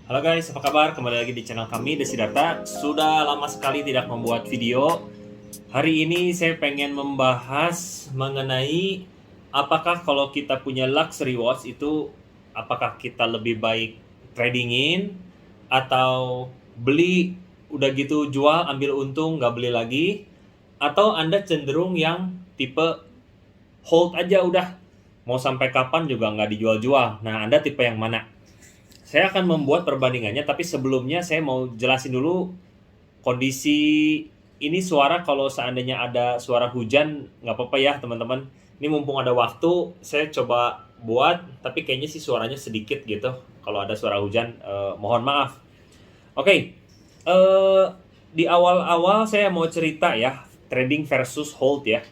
Halo guys, apa kabar? Kembali lagi di channel kami, Desidarta. Sudah lama sekali tidak membuat video. Hari ini saya pengen membahas mengenai apakah kalau kita punya luxury watch itu, apakah kita lebih baik tradingin atau beli, udah gitu jual, ambil untung, nggak beli lagi, atau Anda cenderung yang tipe hold aja udah, mau sampai kapan juga nggak dijual-jual. Nah, Anda tipe yang mana? Saya akan membuat perbandingannya, tapi sebelumnya saya mau jelasin dulu kondisi ini. Suara, kalau seandainya ada suara hujan, nggak apa-apa ya teman-teman. Ini mumpung ada waktu, saya coba buat, tapi kayaknya sih suaranya sedikit gitu. Kalau ada suara hujan, mohon maaf. Oke, di awal-awal saya mau cerita ya, trading versus hold ya.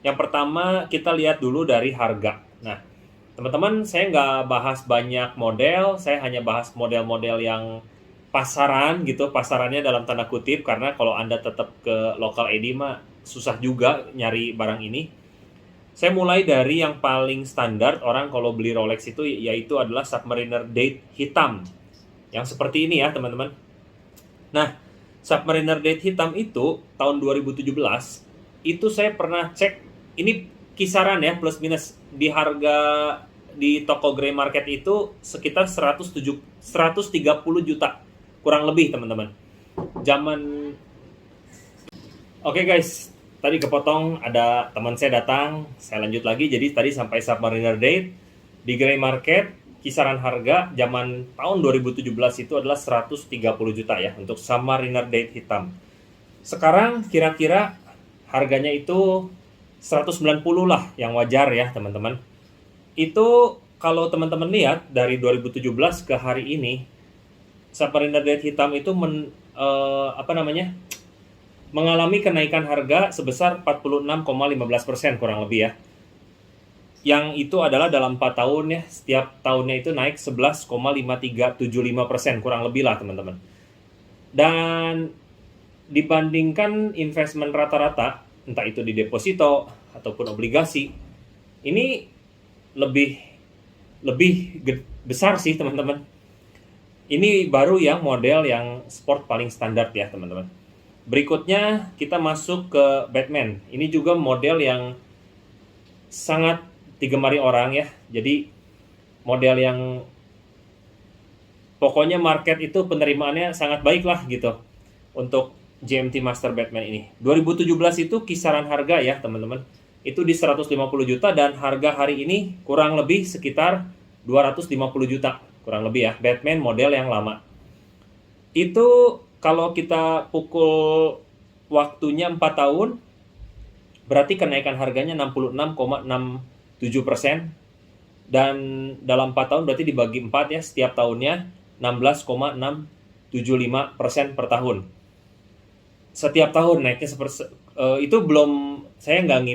Yang pertama kita lihat dulu dari harga. Nah, teman-teman, saya nggak bahas banyak model, saya hanya bahas model-model yang pasaran gitu, pasarannya dalam tanda kutip, karena kalau Anda tetap ke lokal edi mah susah juga nyari barang ini. Saya mulai dari yang paling standar orang kalau beli Rolex itu, yaitu adalah Submariner Date hitam. Yang seperti ini ya teman-teman. Nah, Submariner Date hitam itu tahun 2017, itu saya pernah cek, ini kisaran ya plus minus, di harga di toko grey market itu sekitar 130 juta kurang lebih teman-teman. Zaman Oke guys, tadi kepotong, ada teman saya datang, saya lanjut lagi. Jadi tadi sampai Submariner Date di grey market, kisaran harga zaman tahun 2017 itu adalah 130 juta ya untuk Submariner Date hitam. Sekarang kira-kira harganya itu 190 lah, yang wajar ya teman-teman. Itu kalau teman-teman lihat dari 2017 ke hari ini, Submariner Date hitam itu mengalami kenaikan harga sebesar 46,15% kurang lebih ya. Yang itu adalah dalam 4 tahun ya, setiap tahunnya itu naik 11,5375% kurang lebih lah teman-teman. Dan dibandingkan investment rata-rata, entah itu di deposito ataupun obligasi, ini lebih besar sih teman-teman. Ini baru yang model yang sport paling standar ya teman-teman. Berikutnya kita masuk ke Batman. Ini juga model yang sangat digemari orang ya. Jadi model yang pokoknya market itu penerimaannya sangat baik lah gitu untuk GMT Master Batman ini. 2017 itu kisaran harga ya teman-teman, itu di 150 juta, dan harga hari ini kurang lebih sekitar 250 juta kurang lebih ya, Batman model yang lama. Itu kalau kita pukul waktunya 4 tahun, berarti kenaikan harganya 66,67%, dan dalam 4 tahun berarti dibagi 4 ya, setiap tahunnya 16,675% per tahun. Setiap tahun naiknya itu belum, saya nggak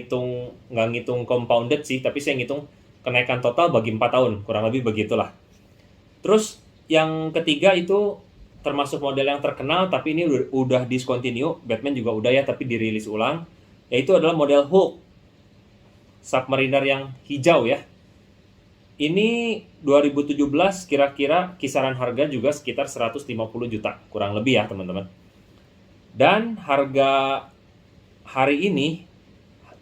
ngitung compounded sih, tapi saya ngitung kenaikan total bagi 4 tahun, kurang lebih begitulah. Terus yang ketiga itu termasuk model yang terkenal, tapi ini udah discontinue, Batman juga udah ya, tapi dirilis ulang, yaitu adalah model Hulk Submariner yang hijau ya. Ini 2017 kira-kira kisaran harga juga sekitar 150 juta kurang lebih ya teman-teman. Dan harga hari ini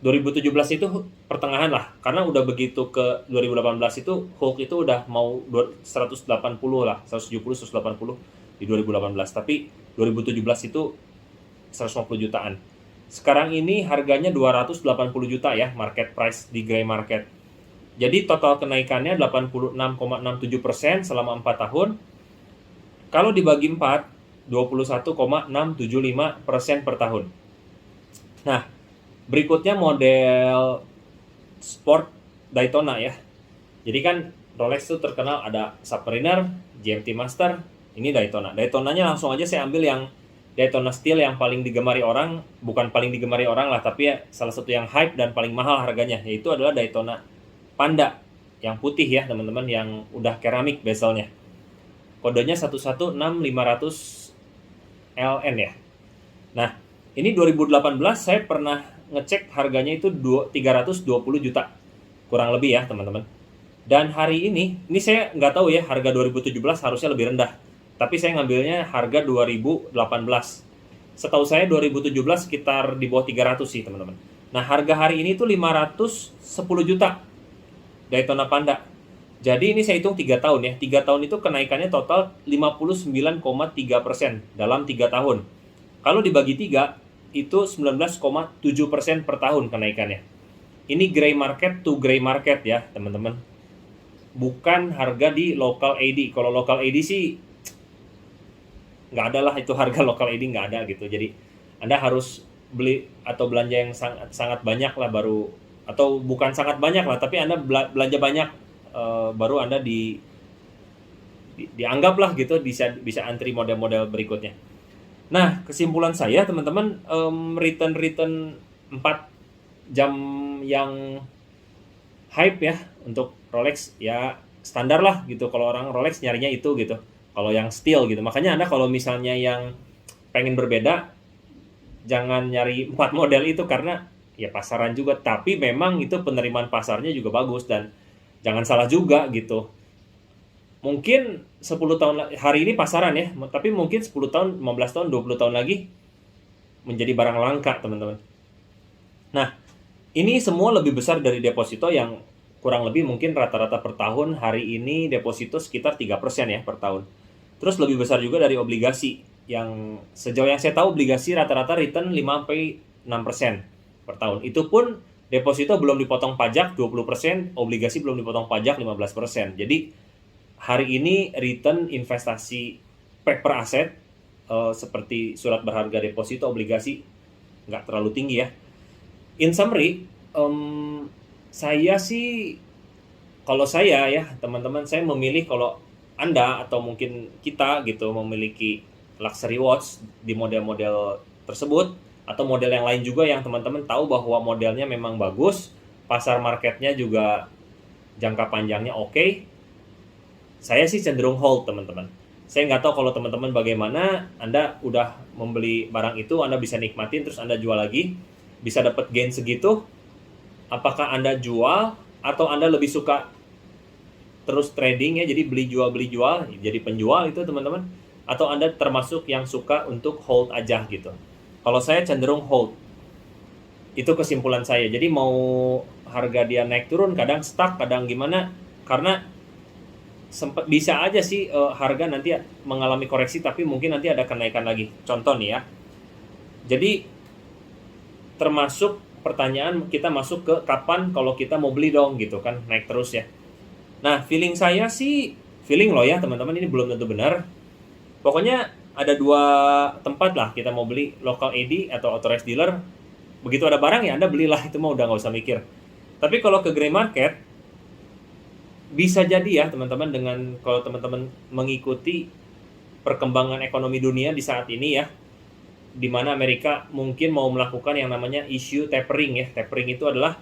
2017 itu pertengahan lah, karena udah begitu ke 2018 itu Hulk itu udah mau 180 lah, 170 180 di 2018, tapi 2017 itu 150 jutaan. Sekarang ini harganya 280 juta ya, market price di grey market. Jadi total kenaikannya 86,67% selama 4 tahun. Kalau dibagi 4, 21,675% per tahun. Nah, berikutnya model sport Daytona ya. Jadi kan Rolex itu terkenal ada Submariner, GMT Master, ini Daytona. Daytonanya langsung aja saya ambil yang Daytona Steel yang paling digemari orang, bukan paling digemari orang lah, tapi ya salah satu yang hype dan paling mahal harganya, yaitu adalah Daytona Panda yang putih ya teman-teman, yang udah keramik bezelnya. Kodenya 116500 LN ya. Nah, ini 2018 saya pernah ngecek harganya itu 320 juta kurang lebih ya teman-teman. Dan hari ini saya nggak tahu ya, harga 2017 harusnya lebih rendah. Tapi saya ngambilnya harga 2018. Setahu saya 2017 sekitar di bawah 300 sih teman-teman. Nah harga hari ini tuh 510 juta Daytona Panda. Jadi ini saya hitung 3 tahun ya. 3 tahun itu kenaikannya total 59,3% dalam 3 tahun. Kalau dibagi 3 itu 19,7% per tahun kenaikannya. Ini gray market to gray market ya teman-teman. Bukan harga di local AD. Kalau local AD sih nggak ada lah, itu harga local AD nggak ada gitu. Jadi Anda harus beli atau belanja yang sangat banyak lah baru, atau bukan sangat banyak lah, tapi Anda belanja banyak baru Anda dianggap lah gitu bisa antri model-model berikutnya. Nah, kesimpulan saya teman-teman, return 4 jam yang hype ya untuk Rolex ya standar lah gitu. Kalau orang Rolex nyarinya itu gitu. Kalau yang steel gitu. Makanya Anda kalau misalnya yang pengen berbeda, jangan nyari 4 model itu karena ya pasaran juga. Tapi memang itu penerimaan pasarnya juga bagus, dan jangan salah juga gitu. Mungkin 10 tahun hari ini pasaran ya, tapi mungkin 10 tahun, 15 tahun, 20 tahun lagi menjadi barang langka, teman-teman. Nah, ini semua lebih besar dari deposito yang kurang lebih mungkin rata-rata per tahun hari ini deposito sekitar 3% ya per tahun. Terus lebih besar juga dari obligasi, yang sejauh yang saya tahu obligasi rata-rata return 5-6% per tahun. Itu pun deposito belum dipotong pajak 20%, obligasi belum dipotong pajak 15%. Jadi hari ini return investasi paper aset seperti surat berharga, deposito, obligasi nggak terlalu tinggi ya. In summary, saya sih, kalau saya ya teman-teman, saya memilih kalau Anda atau mungkin kita gitu memiliki luxury watch di model-model tersebut atau model yang lain juga yang teman-teman tahu bahwa modelnya memang bagus, pasar marketnya juga jangka panjangnya oke, saya sih cenderung hold teman-teman. Saya nggak tahu kalau teman-teman bagaimana. Anda udah membeli barang itu, Anda bisa nikmatin terus Anda jual lagi, bisa dapat gain segitu. Apakah Anda jual atau Anda lebih suka terus trading ya, jadi beli jual jadi penjual itu teman-teman, atau Anda termasuk yang suka untuk hold aja gitu? Kalau saya cenderung hold. Itu kesimpulan saya. Jadi mau harga dia naik turun, kadang stuck, kadang gimana, karena sempat bisa aja sih harga nanti mengalami koreksi tapi mungkin nanti ada kenaikan lagi. Contoh nih ya. Jadi termasuk pertanyaan kita masuk ke kapan kalau kita mau beli dong gitu kan, naik terus ya. Nah, feeling saya sih, feeling loh ya teman-teman, ini belum tentu benar. Pokoknya ada 2 tempat lah kita mau beli, local AD atau authorized dealer. Begitu ada barang ya Anda belilah, itu mah udah nggak usah mikir. Tapi kalau ke gray market, bisa jadi ya teman-teman, dengan kalau teman-teman mengikuti perkembangan ekonomi dunia di saat ini ya, di mana Amerika mungkin mau melakukan yang namanya issue tapering ya. Tapering itu adalah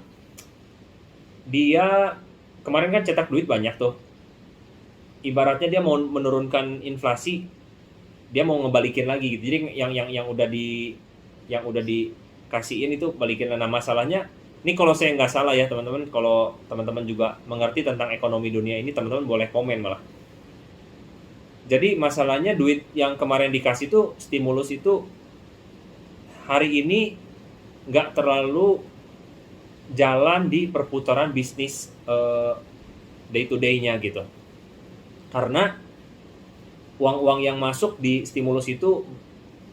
dia kemarin kan cetak duit banyak tuh. Ibaratnya dia mau menurunkan inflasi, dia mau ngebalikin lagi gitu. Jadi yang udah dikasihin itu balikin. Nah, masalahnya ini kalau saya nggak salah ya teman-teman, kalau teman-teman juga mengerti tentang ekonomi dunia ini, teman-teman boleh komen malah. Jadi masalahnya duit yang kemarin dikasih tuh, stimulus itu hari ini nggak terlalu jalan di perputaran bisnis day to day-nya gitu. Karena uang-uang yang masuk di stimulus itu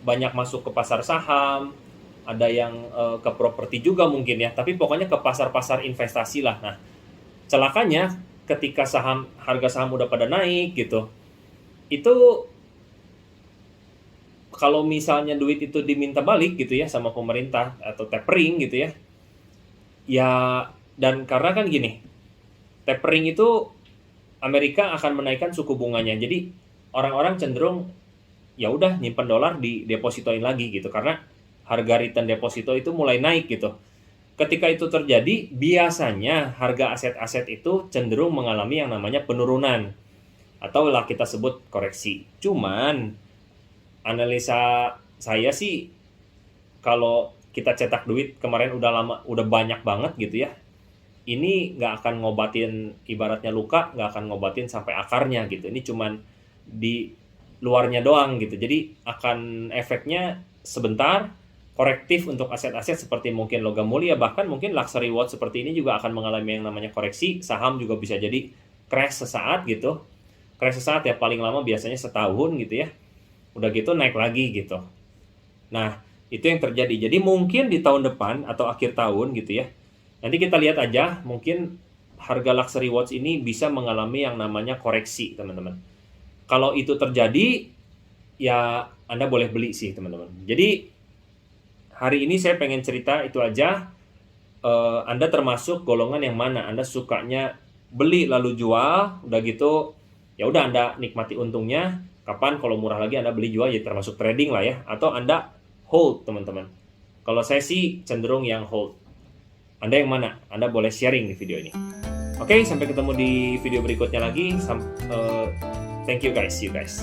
banyak masuk ke pasar saham, ada yang ke properti juga mungkin ya, tapi pokoknya ke pasar-pasar investasi lah. Nah, celakanya ketika harga saham udah pada naik gitu, itu kalau misalnya duit itu diminta balik gitu ya sama pemerintah atau tapering gitu ya, ya, dan karena kan gini, tapering itu Amerika akan menaikkan suku bunganya, jadi orang-orang cenderung ya udah nyimpen dolar di depositoin lagi gitu, karena harga return deposito itu mulai naik gitu. Ketika itu terjadi, biasanya harga aset-aset itu cenderung mengalami yang namanya penurunan, atau lah kita sebut koreksi. Cuman analisa saya sih, kalau kita cetak duit kemarin udah banyak banget gitu ya, ini nggak akan ngobatin, ibaratnya luka nggak akan ngobatin sampai akarnya gitu. Ini cuman luarnya doang gitu. Jadi akan efeknya sebentar, korektif untuk aset-aset seperti mungkin logam mulia, bahkan mungkin luxury watch seperti ini juga akan mengalami yang namanya koreksi. Saham juga bisa jadi crash sesaat gitu. Crash sesaat ya, paling lama biasanya setahun gitu ya. Udah gitu naik lagi gitu. Nah, itu yang terjadi. Jadi mungkin di tahun depan atau akhir tahun gitu ya. Nanti kita lihat aja, mungkin harga luxury watch ini bisa mengalami yang namanya koreksi, teman-teman. Kalau itu terjadi, ya Anda boleh beli sih, teman-teman. Jadi hari ini saya pengen cerita itu aja. Anda termasuk golongan yang mana? Anda sukanya beli lalu jual, udah gitu ya udah Anda nikmati untungnya. Kapan kalau murah lagi Anda beli jual, ya termasuk trading lah ya. Atau Anda hold, teman-teman. Kalau saya sih cenderung yang hold. Anda yang mana? Anda boleh sharing di video ini. Oke, sampai ketemu di video berikutnya lagi. Thank you guys, see you guys.